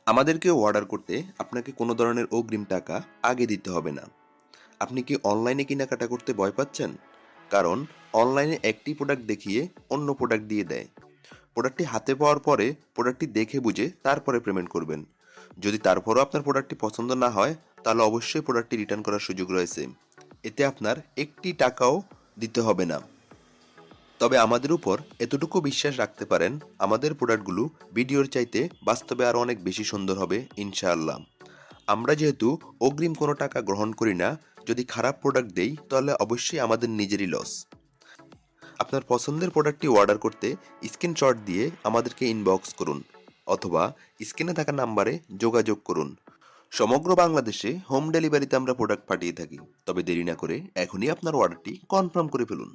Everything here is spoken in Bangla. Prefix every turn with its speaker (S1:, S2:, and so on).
S1: আমাদেরকে অর্ডার করতে আপনাকে কোনো ধরনের অগ্রিম টাকা আগে দিতে হবে না। আপনি কি অনলাইনে কেনাকাটা করতে ভয় পাচ্ছেন? কারণ অনলাইনে একটি প্রোডাক্ট দেখিয়ে অন্য প্রোডাক্ট দিয়ে দেয়। প্রোডাক্টটি হাতে পাওয়ার পরে প্রোডাক্টটি দেখে বুঝে তারপরে পেমেন্ট করবেন। যদি তারপরও আপনার প্রোডাক্টটি পছন্দ না হয়, তাহলে অবশ্যই প্রোডাক্টটি রিটার্ন করার সুযোগ রয়েছে। এতে আপনার একটি টাকাও দিতে হবে না। তবে আমাদের উপর এতটুকু বিশ্বাস রাখতে পারেন, আমাদের প্রোডাক্টগুলো ভিডিওর চাইতে বাস্তবে আরও অনেক বেশি সুন্দর হবে ইনশাআল্লাহ। আমরা যেহেতু অগ্রিম কোনো টাকা গ্রহণ করি না, যদি খারাপ প্রোডাক্ট দেই তাহলে অবশ্যই আমাদের নিজেরই লস। আপনার পছন্দের প্রোডাক্টটি অর্ডার করতে স্ক্রিনশট দিয়ে আমাদেরকে ইনবক্স করুন অথবা স্ক্রিনে থাকা নাম্বারে যোগাযোগ করুন। সমগ্র বাংলাদেশে হোম ডেলিভারিতে আমরা প্রোডাক্ট পাঠিয়ে থাকি। তবে দেরি না করে এখনই আপনার অর্ডারটি কনফার্ম করে ফেলুন।